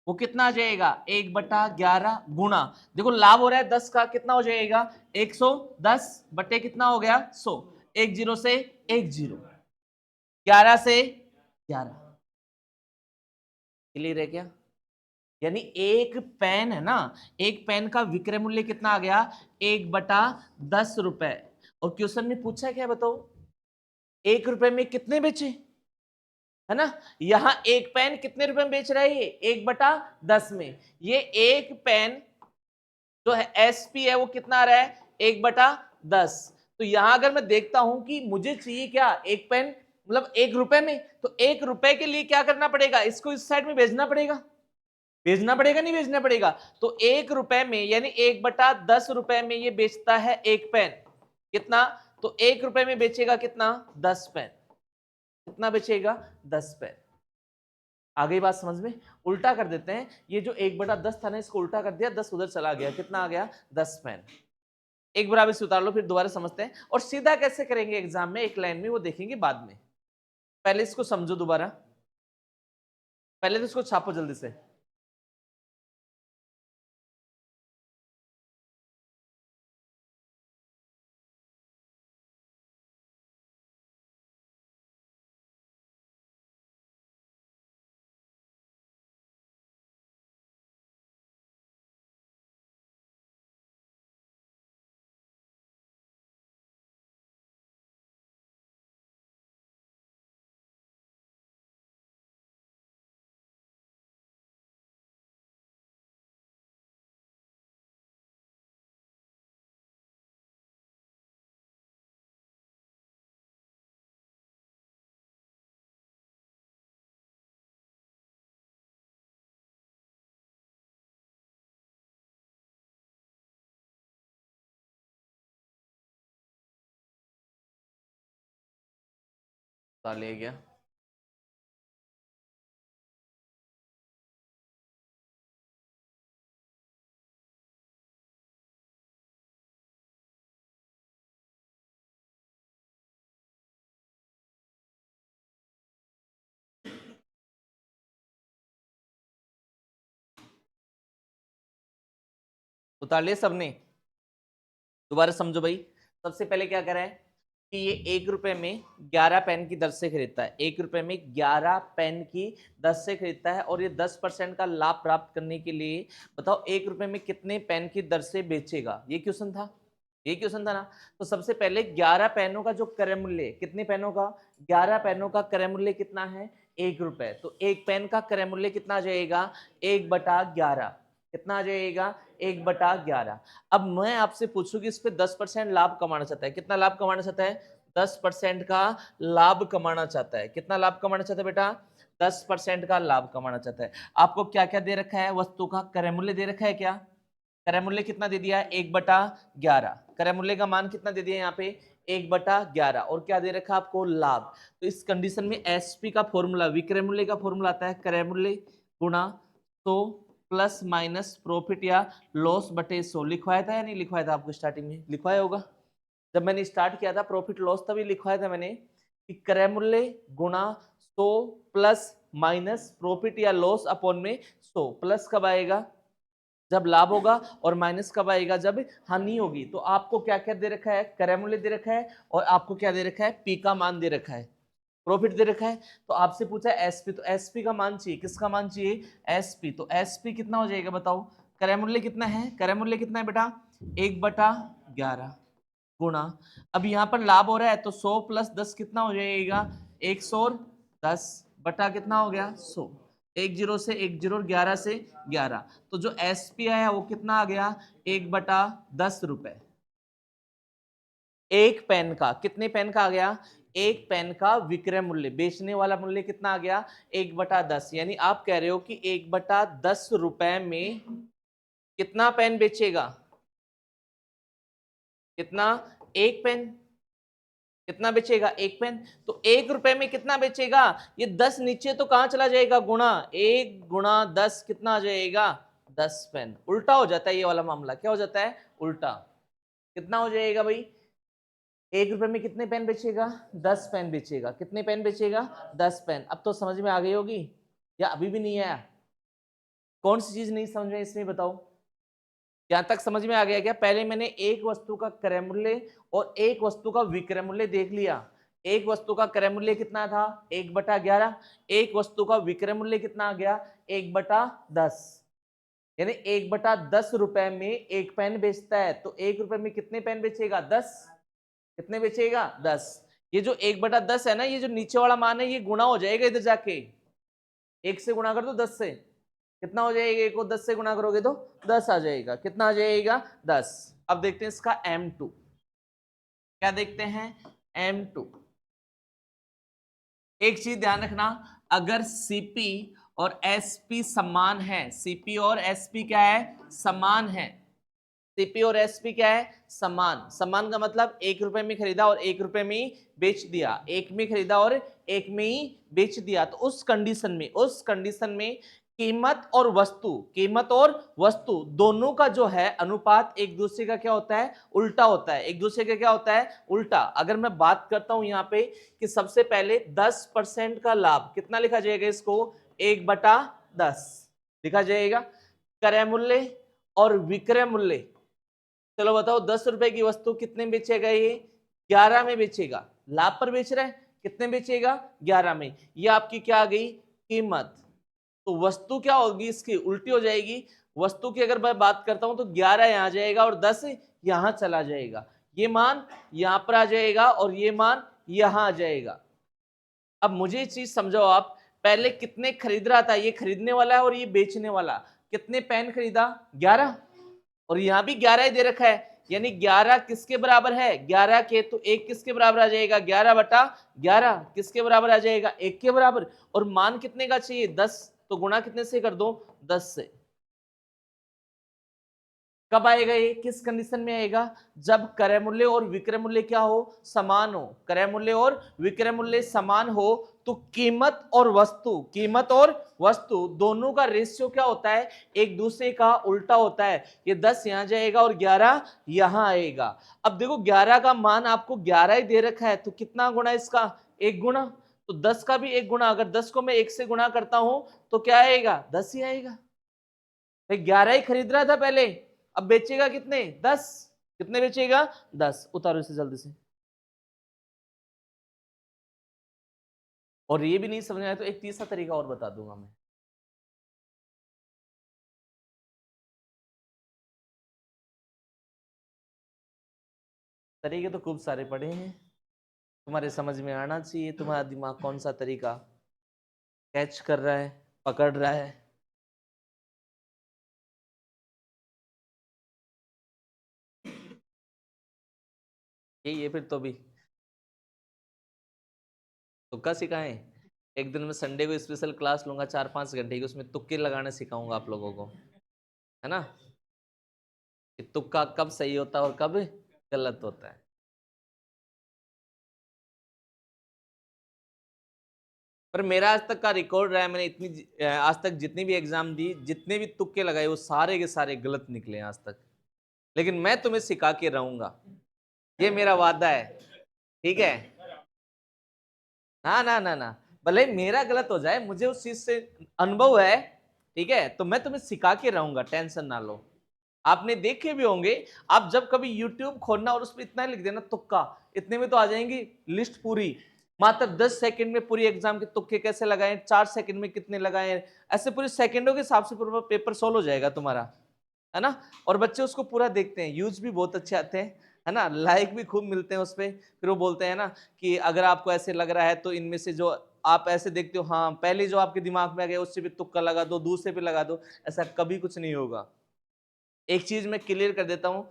वो कितना आ जाएगा? 1/11 गुणा, देखो लाभ हो रहा है 10 का, कितना हो जाएगा? 110 बटे कितना हो गया? 100। एक जीरो से एक जीरो, 11 से 11। क्लियर है क्या? यानी एक पेन है ना, एक पेन का विक्रय मूल्य कितना आ गया? 1/10 रुपए। और क्वेश्चन में पूछा क्या बताओ? 1 रुपए में कितने बेचे, है ना? यहां एक पेन कितने रुपए में बेच रहा है? ये 1/10 में। ये एक पेन जो है एसपी है वो कितना आ रहा है? 1/10। तो यहां अगर मैं देखता हूं कि मुझे चाहिए क्या, एक पेन, मतलब 1 रुपए में, तो 1 रुपए के लिए क्या करना पड़ेगा? इसको इस साइड में भेजना पड़ेगा, भेजना पड़ेगा नहीं भेजना पड़ेगा? तो 1 रुपए में यानी 1/10 रुपए में ये बेचता है एक पेन, कितना? तो 1 रुपए में बेचेगा कितना? 10 पेन। कितना बेचेगा? 10 पेन। आ गई बात समझ में? उल्टा कर देते हैं, ये जो 1/10 था ना, इसको उल्टा कर दिया, 10 उधर चला गया, कितना आ गया? 10 पेन। एक बराबर से उतार लो, फिर दोबारा समझते हैं। और सीधा कैसे करेंगे एग्जाम में एक लाइन में, वो देखेंगे बाद में। पहले इसको समझो दोबारा, पहले तो इसको छापो जल्दी से। ले गया। उतार लिया सबने? दोबारा समझो भाई, सबसे पहले क्या करें, कि ये 1 रुपए में 11 पेन की दर से खरीदता है, 1 रुपए में 11 पेन की दर से खरीदता है, और ये 10% का लाभ प्राप्त करने के लिए बताओ 1 रुपए में कितने पेन की दर से बेचेगा। ये क्वेश्चन था, ये क्वेश्चन था ना। तो सबसे पहले 11 पेनों का जो क्रय मूल्य, कितने पेनों का, 11 पेनों का क्रय मूल्य कितना है, 1 रुपए। तो एक पेन का क्रय मूल्य कितना आ जाएगा, 1/11। कितना आ जाएगा, 1/11। अब मैं आपसे पूछूं कि इस पे 10% लाभ कमाना चाहता है, कितना लाभ कमाना चाहता है, 10% का लाभ कमाना चाहता है। कितना लाभ कमाना चाहता है बेटा, 10% का लाभ कमाना चाहता है। आपको क्या क्या दे रखा है, वस्तु का क्रय मूल्य दे रखा है, क्या क्रय मूल्य कितना दे दिया है, 1/11। क्रय मूल्य का मान कितना दे दिया है यहाँ पे, 1/11, और क्या दे रखा है आपको, लाभ। तो इस कंडीशन में एसपी का फॉर्मूला, विक्रय मूल्य का फॉर्मूला आता है क्रय मूल्य गुणा 100 प्लस माइनस प्रॉफिट या लॉस बटे 100। लिखवाया था या नहीं लिखवाया था, आपको स्टार्टिंग में लिखवाया होगा, जब मैंने स्टार्ट किया था प्रॉफिट लॉस तभी लिखवाया था मैंने कि क्रय मूल्य गुणा 100 प्लस माइनस प्रॉफिट या लॉस अपॉन में 100। प्लस कब आएगा, जब लाभ होगा, और माइनस कब आएगा, जब हानि होगी। तो आपको क्या क्या दे रखा है, क्रय मूल्य दे रखा है, और आपको क्या दे रखा है, पी का मान दे रखा है, प्रॉफिट दे रखा है। तो आपसे पूछा है एसपी, तो एसपी का मान चाहिए, किसका मान चाहिए, एसपी। तो एसपी कितना हो जाएगा बताओ, क्रय मूल्य कितना है, क्रय मूल्य कितना है बेटा, 1/11 गुणा, अब यहाँ पर लाभ हो रहा है तो 100 प्लस 10 कितना हो जाएगा, 110 बटा कितना हो गया, 100। 10 से 10, 11 से 11, तो जो एसपी आया वो कितना आ गया, 1/10 रुपए। एक पेन का, कितने पेन का आ गया, एक पेन का विक्रय मूल्य, बेचने वाला मूल्य कितना आ गया, 1/10। यानी आप कह रहे हो कि 1/10 रुपए में कितना पेन बेचेगा, कितना, एक पेन। कितना बेचेगा, एक पेन। तो 1 रुपए में कितना बेचेगा, ये 10 नीचे तो कहां चला जाएगा, गुणा, 1 × 10 कितना आ जाएगा, 10 पेन। उल्टा हो जाता है ये वाला मामला, क्या हो जाता है, उल्टा। कितना हो जाएगा भाई, 1 रुपए में कितने पेन बेचेगा, 10 पेन बेचेगा। कितने पेन बेचेगा, 10 पेन। अब तो समझ में आ गई होगी या अभी भी नहीं आया, कौन सी चीज नहीं समझ में इसमें बताओ। यहां तक समझ में आ गया क्या, पहले मैंने एक वस्तु का क्रय मूल्य और एक वस्तु का विक्रय मूल्य देख लिया। एक वस्तु का क्रय मूल्य कितना था, 1/11, एक वस्तु का विक्रय मूल्य कितना आ गया, 1/10। यानी 1/10 रुपए में एक पेन बेचता है, तो 1 रुपए में कितने पेन बेचेगा, 10। कितने बेचेगा, 10। ये जो 1/10 है ना, ये जो नीचे वाला मान है ये गुणा हो जाएगा इधर जाके, 1 से गुणा कर दो 10 से, कितना हो जाएगा, 1 को 10 से गुणा करोगे तो 10 आ जाएगा। कितना आ जाएगा, 10। अब देखते हैं इसका M2, क्या देखते हैं, M2। एक चीज ध्यान रखना, अगर सीपी और एसपी समान है, सीपी और एसपी क्या है, समान है, सीपी और एसपी क्या है, समान। समान का मतलब 1 रुपए में खरीदा और 1 रुपए में ही बेच दिया, एक में खरीदा और एक में ही बेच दिया। तो उस कंडीशन में कीमत और वस्तु, कीमत और वस्तु दोनों का जो है अनुपात एक दूसरे का क्या होता है, उल्टा होता है। एक दूसरे का क्या होता है, उल्टा। अगर मैं बात करता हूं यहाँ पे कि सबसे पहले 10% का लाभ, कितना लिखा जाएगा इसको, 1/10 लिखा जाएगा। क्रय मूल्य और विक्रय मूल्य, चलो बताओ 10 रुपए की वस्तु कितने में बेचेगा, ये 11 में बेचेगा। लाभ पर बेच रहा है, कितने बेचेगा, 11 में। ये आपकी क्या आ गई, कीमत। तो वस्तु क्या होगी, इसकी उल्टी हो जाएगी। वस्तु की अगर मैं बात करता हूं तो 11 यहां जाएगा और 10 यहां चला जाएगा। ये मान यहां पर आ जाएगा और ये मान यहां आ जाएगा। अब मुझे चीज समझाओ आप, पहले कितने खरीद रहा था, ये खरीदने वाला है और ये बेचने वाला। कितने पेन खरीदा, 11, और यहां भी 11 ही दे रखा है। यानी 11 किसके बराबर है, 11 के, तो एक किसके बराबर आ जाएगा, 11/11 किसके बराबर आ जाएगा, 1 के बराबर। और मान कितने का चाहिए, 10, तो गुणा कितने से कर दो, 10 से। कब आएगा ये, किस कंडीशन में आएगा, जब क्रय मूल्य और विक्रय मूल्य क्या हो, समान हो। क्रय मूल्य और विक्रय मूल्य समान हो तो कीमत और वस्तु, कीमत और वस्तु दोनों का रेशियो क्या होता है, एक दूसरे का उल्टा होता है। ये 10 यहां जाएगा और 11 यहां आएगा। अब देखो 11 का मान आपको 11 ही दे रखा है, तो कितना गुना इसका, 1 गुना। तो 10 का भी 1 गुना, अगर 10 को मैं 1 से गुना करता हूं तो क्या आएगा, 10 ही आएगा। 11 ही खरीद रहा था पहले, अब बेचेगा कितने, 10। कितने बेचेगा, 10। उतारो इसे जल्दी से। और ये भी नहीं समझ में आया तो एक तीसरा तरीका और बता दूंगा मैं। तरीके तो खूब सारे पड़े हैं, तुम्हारे समझ में आना चाहिए तुम्हारा दिमाग कौन सा तरीका कैच कर रहा है, पकड़ रहा है। यही है फिर तो भी तुक्का सिखाएं। एक दिन मैं संडे को स्पेशल क्लास लूंगा 4-5 घंटे की, उसमें तुक्के लगाने सिखाऊंगा आप लोगों को, है ना, कि तुक्का कब सही होता है और कब गलत होता है। पर मेरा आज तक का रिकॉर्ड रहा है, मैंने इतनी आज तक जितनी भी एग्जाम दी, जितने भी तुक्के लगाए वो सारे के सारे गलत निकले आज तक। लेकिन मैं तुम्हें सिखा के रहूंगा, ये मेरा वादा है, ठीक है। ना ना ना ना, भले मेरा गलत हो जाए, मुझे उस चीज से अनुभव है, ठीक है, तो मैं तुम्हें सिखा के रहूंगा, टेंशन ना लो। आपने देखे भी होंगे, आप जब कभी YouTube खोलना और उसमें इतना लिख देना तुक्का, इतने में तो आ जाएंगी लिस्ट पूरी। मात्र 10 सेकंड में पूरी एग्जाम के तुक्के कैसे लगाएं, 4 सेकंड में कितने लगाएं, ऐसे पूरे सेकंडों के हिसाब से पूरा पेपर सोल्व हो जाएगा तुम्हारा, है ना। और बच्चे उसको पूरा देखते हैं, व्यूज भी बहुत अच्छे आते हैं, है ना, लाइक भी खूब मिलते हैं उस पर। फिर वो बोलते हैं ना कि अगर आपको ऐसे लग रहा है तो इनमें से जो आप ऐसे देखते हो, हाँ पहले जो आपके दिमाग में आ गया उससे भी तुक्का लगा दो, दूसरे पे लगा दो। ऐसा कभी कुछ नहीं होगा। एक चीज मैं क्लियर कर देता हूं,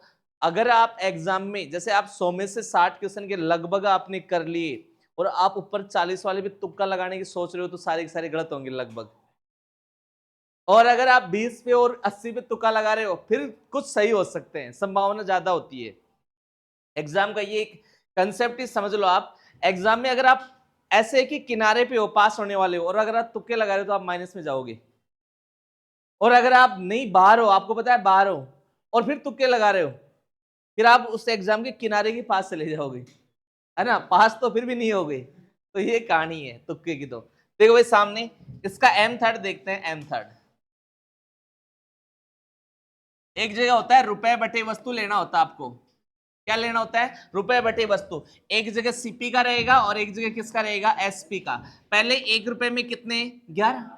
अगर आप एग्जाम में जैसे आप 100 में से 60 क्वेश्चन के लगभग आपने कर लिए और आप ऊपर 40 वाले भी तुक्का लगाने की सोच रहे हो, तो सारे के सारे गलत होंगे लगभग। और अगर आप 20 पे और 80 पे तुक्का लगा रहे हो, फिर कुछ सही हो सकते हैं, संभावना ज्यादा होती है। एग्जाम का ये एक कंसेप्ट ही समझ लो आप। एग्जाम में अगर आप ऐसे कि किनारे पे हो, पास होने वाले हो, और अगर आप तुक्के लगा रहे हो तो आप माइनस में जाओगे। और अगर आप नहीं बाहर हो, आपको पता है बाहर हो, और फिर तुक्के लगा रहे हो, फिर आप उस एग्जाम के किनारे के पास चले जाओगे, है ना, पास तो फिर भी नहीं होगे। तो ये कहानी है तुक्के की। तो देखो भाई सामने इसका एम थर्ड देखते हैं। एम थर्ड एक जगह होता है रुपए बटे वस्तु लेना होता है आपको। क्या लेना होता है? रुपए बटे वस्तु। एक जगह सीपी का रहेगा और एक जगह किसका रहेगा? एसपी का। पहले 1 रुपए में कितने? 11।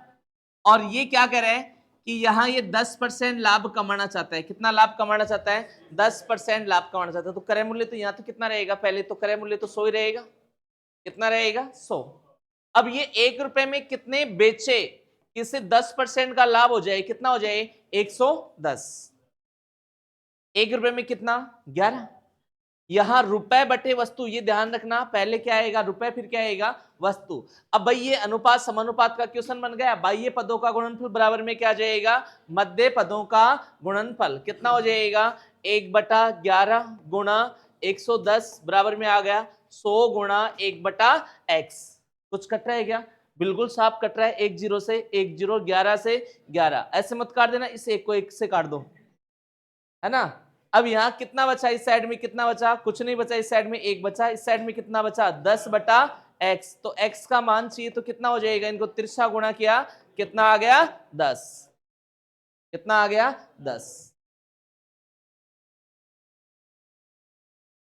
और ये क्या कह रहे हैं कि यहां ये 10% लाभ कमाना चाहता है। कितना लाभ कमाना चाहता है? 10% लाभ कमाना चाहता है। तो क्रय मूल्य तो यहां तो कितना रहेगा? पहले तो क्रय मूल्य तो 100 ही रहेगा। कितना रहेगा? 100। अब ये 1 रुपए में कितने बेचे, इससे 10% का लाभ हो जाए, कितना हो जाए? 110। 1 रुपए में कितना? 11। यहां रुपए बटे वस्तु, ये ध्यान रखना, पहले क्या आएगा? रुपए, फिर क्या आएगा? वस्तु। अब भाई ये अनुपात समानुपात का क्वेश्चन बन गया। बाह्य पदों का गुणनफल बराबर में क्या जाएगा? मध्य पदों का गुणनफल। कितना हो जाएगा? 1/11 गुणा 110 बराबर में आ गया 100 गुणा 1/x। कुछ कट रहा है क्या? बिल्कुल साफ कट रहा है। 1 0 से 1 0, 11 से 11। ऐसे मत काट देना, इस एक को एक से काट दो, है ना। अब यहां कितना बचा? इस साइड में कितना बचा? कुछ नहीं बचा। इस साइड में 1 बचा। इस साइड में कितना बचा? 10/x। तो x का मान चाहिए तो कितना हो जाएगा? इनको तिरछा गुणा किया, कितना आ गया? 10। कितना आ गया? 10।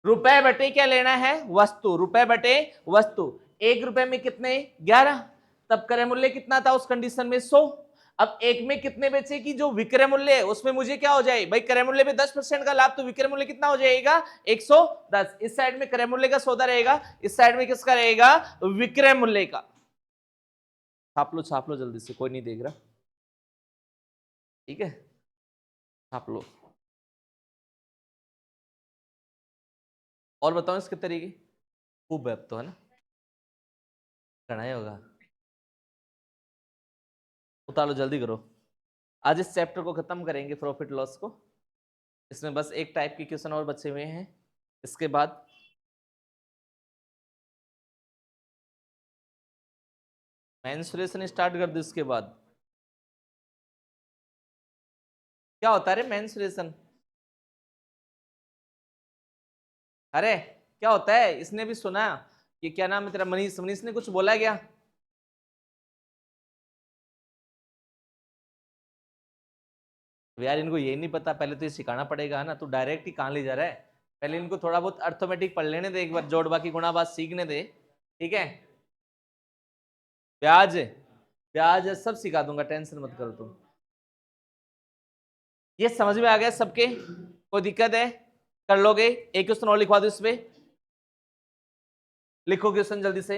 रुपए बटे क्या लेना है? वस्तु। रुपए बटे वस्तु। 1 रुपए में कितने? 11। तब क्रय मूल्य कितना था उस कंडीशन में? 100। अब एक में कितने बेचे की जो विक्रय मूल्य है उसमें मुझे क्या हो जाए भाई? क्रय मूल्य पे 10% का लाभ, तो विक्रय मूल्य कितना हो जाएगा? 110। इस साइड में क्रय मूल्य का सौदा रहेगा, इस साइड में किसका रहेगा? विक्रय मूल्य का। छाप लो जल्दी से, कोई नहीं देख रहा, ठीक है, छाप लो। और बताओ इसके तरीके। खूब है अब तो, है ना, करना ही होगा। उतारो, जल्दी करो। आज इस चैप्टर को खत्म करेंगे, प्रॉफिट लॉस को। इसमें बस एक टाइप के क्वेश्चन और बचे हुए हैं, इसके बाद मेंसुरेशन स्टार्ट कर दो। इसके बाद क्या होता है रे मेंसुरेशन? अरे क्या होता है? इसने भी सुना कि क्या नाम है तेरा? मनीष। मनीष ने कुछ बोला क्या? यार इनको ये नहीं पता, पहले तो ये सिखाना पड़ेगा, है ना। तू डायरेक्ट ही कहाँ ले जा रहा है? पहले इनको थोड़ा बहुत अर्थमेटिक पढ़ लेने दे, एक बार जोड़ बाकी गुणा बात सीखने दे, ठीक है। ब्याज ब्याज सब सिखा दूंगा, टेंशन मत करो तुम। ये समझ में आ गया सबके? कोई दिक्कत है? कर लोगे? एक क्वेश्चन और लिखवा दो इस पे, लिखो क्वेश्चन जल्दी से।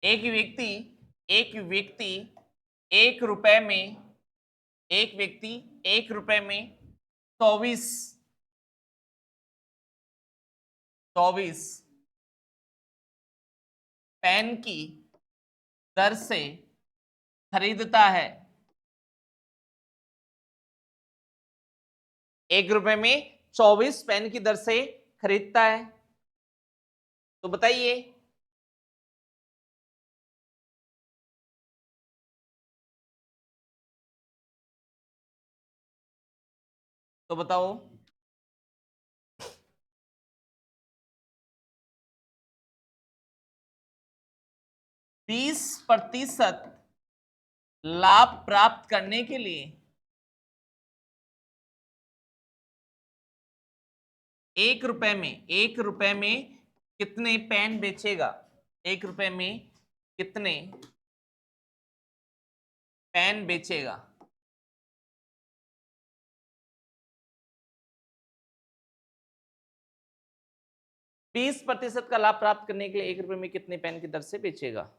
एक व्यक्ति एक व्यक्ति 1 रुपए में, एक व्यक्ति 1 रुपए में 24 पेन की दर से खरीदता है। 1 रुपए में 24 पेन की दर से खरीदता है, तो बताइए तो बताओ 20% लाभ प्राप्त करने के लिए 1 रुपए में कितने पेन बेचेगा? 1 रुपए में कितने पेन बेचेगा? बीस प्रतिशत का लाभ प्राप्त करने के लिए 1 रुपए में कितने पेन की दर से बेचेगा?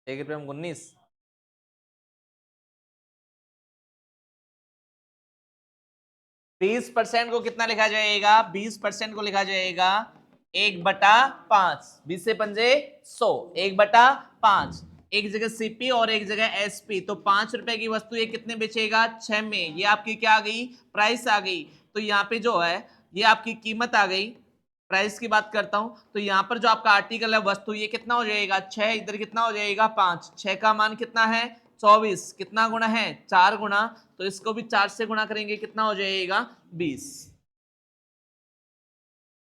एक रुपए में 19। बीस परसेंट को कितना लिखा जाएगा? 20% को लिखा जाएगा 1/5। 20 से पंजे 100, 1/5। एक जगह सीपी और एक जगह एसपी, तो 5 रुपए की वस्तु ये कितने बेचेगा? 6 में। ये आपकी क्या आ गई? प्राइस आ गई। तो यहाँ पे जो है ये आपकी कीमत आ गई। प्राइस की बात करता हूं तो यहाँ पर जो आपका आर्टिकल है वस्तु, ये कितना हो जाएगा? 6, इधर कितना हो जाएगा? 5। 6 का मान कितना है? 24। कितना गुना है? 4 गुना। तो इसको भी 4 से गुना करेंगे, कितना हो जाएगा? 20।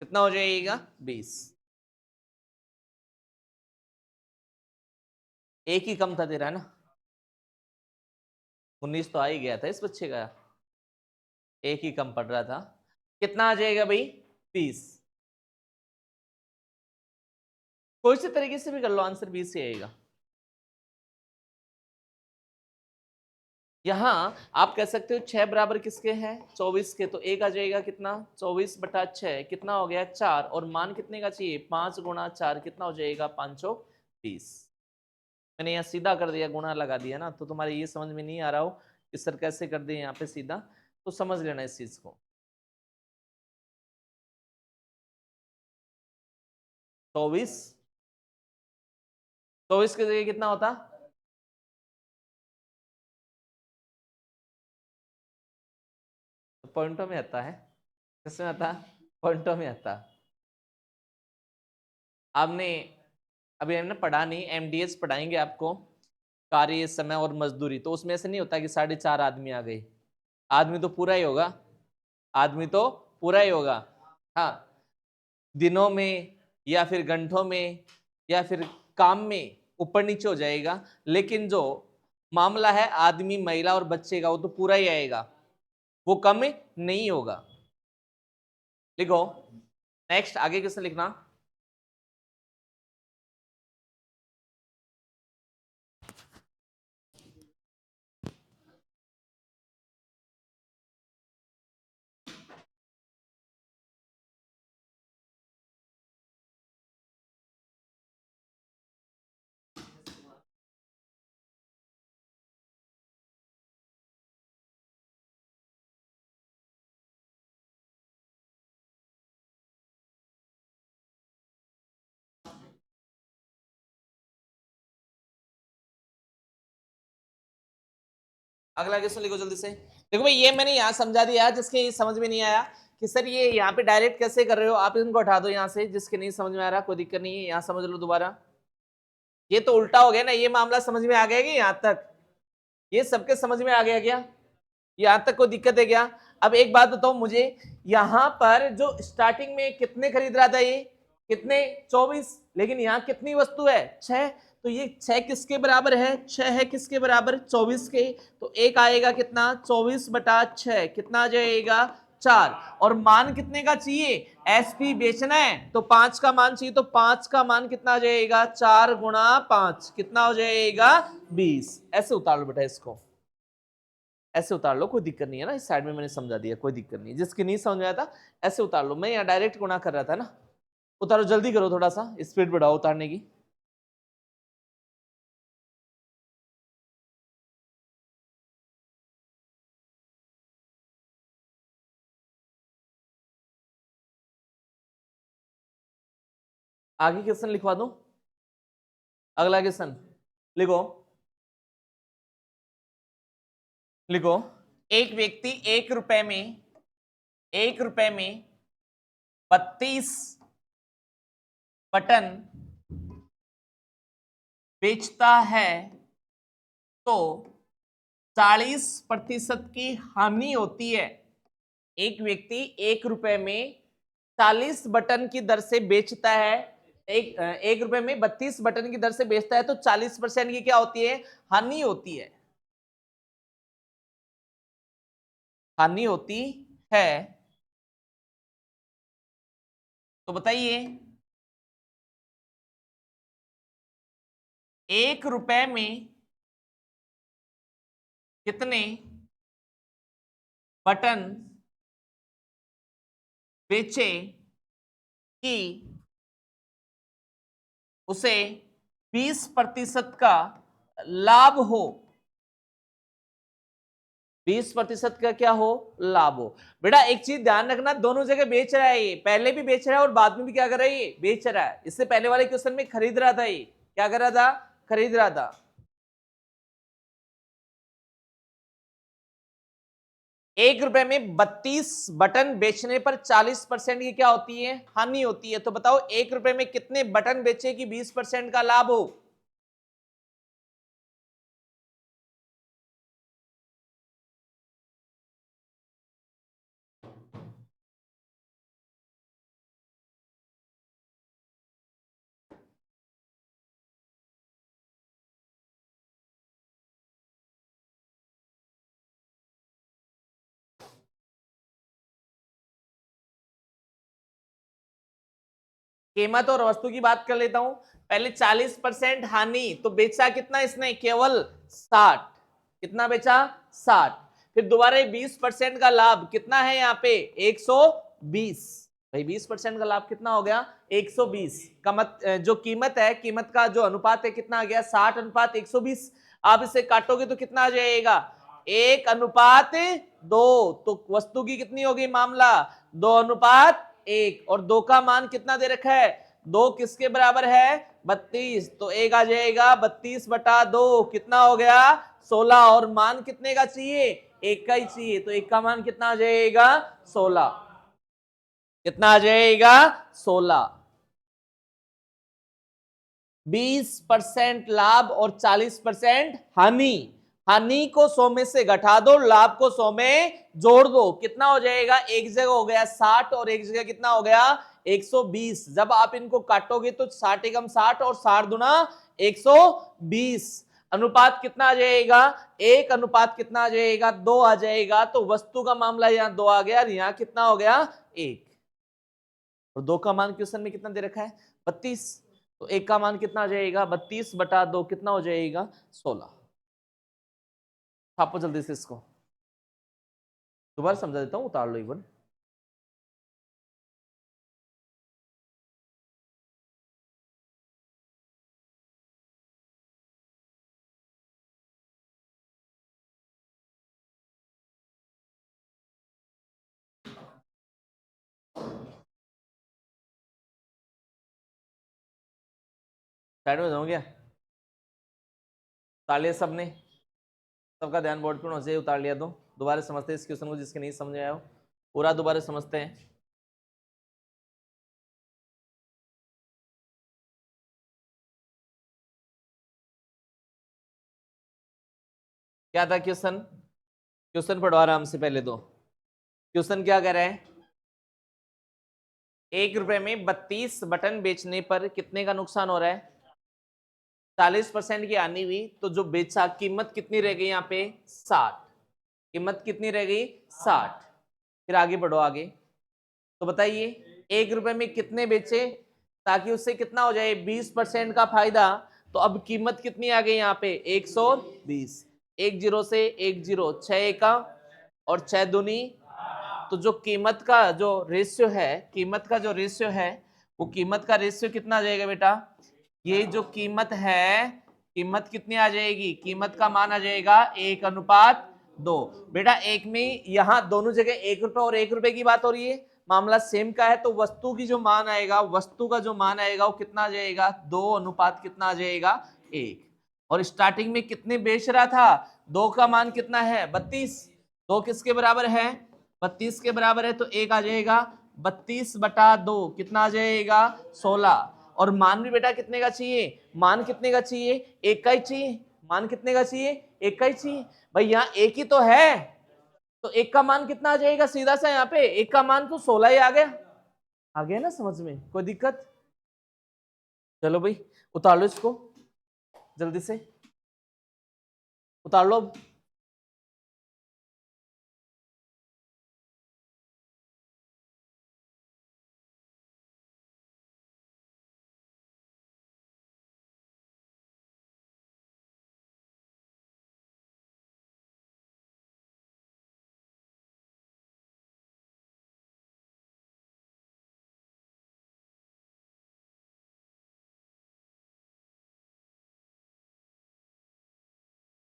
कितना हो जाएगा? 20। एक ही कम था तेरा ना, 19 तो आ ही गया था इस बच्चे का, एक ही कम पड़ रहा था। कितना आ जाएगा भाई? 20। कोई से तरीके से भी कर लो, आंसर 20 ही आएगा। यहां आप कह सकते हो 6 बराबर किसके हैं? 24 के। तो एक आ जाएगा कितना? 24/6 कितना हो गया? 4। और मान कितने का चाहिए? 5 गुणा 4 कितना हो जाएगा? 520। मैंने यहाँ सीधा कर दिया, गुणा लगा दिया ना, तो तुम्हारे ये समझ में नहीं आ रहा हो कि सर कैसे कर दिए यहाँ पे सीधा, तो समझ लेना इस चीज को। 24 24 की जगह कितना होता? पॉइंटों में आता है। किसमें आता? पॉइंटों में आता। आपने अभी हमने पढ़ा नहीं, एमडीएस पढ़ाएंगे आपको, कार्य समय और मजदूरी। तो उसमें ऐसे नहीं होता कि 4.5 आदमी आ गए, आदमी तो पूरा ही होगा, आदमी तो पूरा ही होगा। हाँ, दिनों में या फिर घंटों में या फिर काम में ऊपर नीचे हो जाएगा, लेकिन जो मामला है आदमी महिला और बच्चे का, वो तो पूरा ही आएगा, वो कम नहीं होगा। लिखो नेक्स्ट, आगे किसने लिखना? अगला क्वेश्चन लिखो जल्दी से। देखो भाई, ये मैंने यहाँ समझा दिया, जिसके समझ में नहीं आया कि सर ये यहाँ पे डायरेक्ट कैसे कर रहे हो, आप इनको हटा दो यहाँ से, जिसके नहीं समझ में आ रहा कोई दिक्कत नहीं है, यहाँ समझ लो दोबारा। ये तो उल्टा हो गया ना, ये मामला समझ में आ गया कि यहाँ तक? ये सबके समझ में आ गया क्या? यहां तक कोई दिक्कत है क्या? अब एक बात बताओ मुझे, यहां पर जो स्टार्टिंग में कितने खरीद रहा था, ये कितने 24, लेकिन यहां कितनी वस्तु है 6, तो ये 6 किसके बराबर है? 6 है किसके बराबर? 24 के। तो एक आएगा कितना? 24/6, कितना आ जाएगा? 4। और मान कितने का चाहिए? एसपी बेचना है तो 5 का मान चाहिए, तो 5 का मान कितना आ जाएगा? 4 × 5 कितना हो जाएगा? 20। ऐसे उतार लो बेटा इसको, ऐसे उतार लो, कोई दिक्कत नहीं है ना, इस साइड में मैंने समझा दिया, कोई दिक्कत नहीं। जिसकी नहीं समझ आया था ऐसे उतार लो, मैं यहाँ डायरेक्ट गुणा कर रहा था ना। उतारो, जल्दी करो, थोड़ा सा स्पीड बढ़ाओ उतारने की। आगे क्वेश्चन लिखवा दो, अगला क्वेश्चन लिखो। लिखो, एक व्यक्ति 1 रुपए में 32 बटन बेचता है तो 40% की हानि होती है। एक व्यक्ति 1 रुपए में 40 बटन की दर से बेचता है, 1 रुपए में 32 बटन की दर से बेचता है, तो 40% की क्या होती है? हानि होती है। हानि होती है, तो बताइए 1 रुपए में कितने बटन बेचे कि उसे 20% का लाभ हो? 20% का क्या हो? लाभ हो। बेटा एक चीज ध्यान रखना, दोनों जगह बेच रहा है, ये पहले भी बेच रहा है और बाद में भी क्या कर रहा है? ये बेच रहा है। इससे पहले वाले क्वेश्चन में खरीद रहा था, ये क्या कर रहा था? खरीद रहा था। 1 रुपए में 32 बटन बेचने पर 40% की क्या होती है? हानि होती है। तो बताओ 1 रुपए में कितने बटन बेचे कि 20% का लाभ हो? कीमत और वस्तु की बात कर लेता हूं। पहले 40% हानि, तो बेचा कितना इसने? केवल 60। कितना बेचा? 60। फिर दोबारा 20% का लाभ कितना है यहाँ पे? 120। भाई 20% का लाभ कितना हो गया? 120 का जो कीमत है, कीमत का जो अनुपात है कितना आ गया? 60/120। आप इसे काटोगे तो कितना आ जाएगा? 1/2। तो वस्तु की कितनी होगी मामला? 2/1। और 2 का मान कितना दे रखा है? 2 किसके बराबर है? 32। तो एक आ जाएगा 32/2, कितना हो गया? 16। और मान कितने का चाहिए? 1 का ही चाहिए, तो 1 का मान कितना आ जाएगा? 16। कितना आ जाएगा? 16। 20% लाभ और 40% हानि। हानि को 100 में से घटा दो, लाभ को 100 में जोड़ दो, कितना हो जाएगा? एक जगह हो गया 60 और एक जगह कितना हो गया? 120। जब आप इनको काटोगे तो 60 एकम 60 और 60 दूना 120। अनुपात कितना आ जाएगा? 1 अनुपात कितना आ जाएगा? 2 आ जाएगा। तो वस्तु का मामला यहाँ 2 आ गया और यहाँ कितना हो गया? 1। और 2 का मान क्वेश्चन में कितना दे रखा है? 32। तो 1 का मान कितना आ जाएगा? 32/2, कितना हो जाएगा? 16। छापो जल्दी से इसको, दोबारा समझा देता हूं, उतार लो एक बार। साइड में हो गया? उतार लिया सबने? सबका ध्यान बोर्ड पर होना चाहिए, उतार लिया तो दोबारा समझते हैं इस क्वेश्चन को, जिसके नहीं समझ आया हो पूरा दोबारा समझते हैं। क्या था क्वेश्चन? क्वेश्चन पढ़ो आराम से पहले तो। क्वेश्चन क्या कह रहा है? 1 रुपए में 32 बटन बेचने पर कितने का नुकसान हो रहा है? 40% की हानि हुई। तो जो बेचा कीमत कितनी रह गई यहाँ पे? 60। कीमत कितनी रह गई? 60। फिर आगे बढ़ो आगे। तो बताइए 1 रुपए में कितने बेचे ताकि उससे कितना हो जाए? 20% का फायदा। तो अब कीमत कितनी आ गई यहाँ पे? 120। 1 जीरो से 1 जीरो, 6 एका और 6 दूनी। तो जो कीमत का जो रेशियो है, कीमत का जो रेशियो है, वो कीमत का रेशियो कितना आ जाएगा बेटा? ये जो कीमत है, कीमत कितनी आ जाएगी? कीमत का मान आ जाएगा 1:2। बेटा एक में यहाँ दोनों जगह 1 रुपए और 1 रुपए की बात हो रही है, मामला सेम का है। तो वस्तु की जो मान आएगा, वस्तु का जो मान आएगा वो कितना आ जाएगा? 2 कितना आ जाएगा? 1। और स्टार्टिंग में कितने बेच रहा था? 2 का मान कितना है? 32। 2 किसके बराबर है? 32 के बराबर है। तो 1 आ जाएगा 32/2, कितना आ जाएगा? 16। और मान भी बेटा कितने का चाहिए? मान कितने का चाहिए? 1 का ही चाहिए। मान कितने का चाहिए? 1 का ही चाहिए। भाई यहाँ 1 ही तो है, तो 1 का मान कितना आ जाएगा? सीधा सा यहाँ पे 1 का मान तो 16 ही आ गया। आ गया ना समझ में? कोई दिक्कत? चलो भाई उतार लो इसको, जल्दी से उतार लो।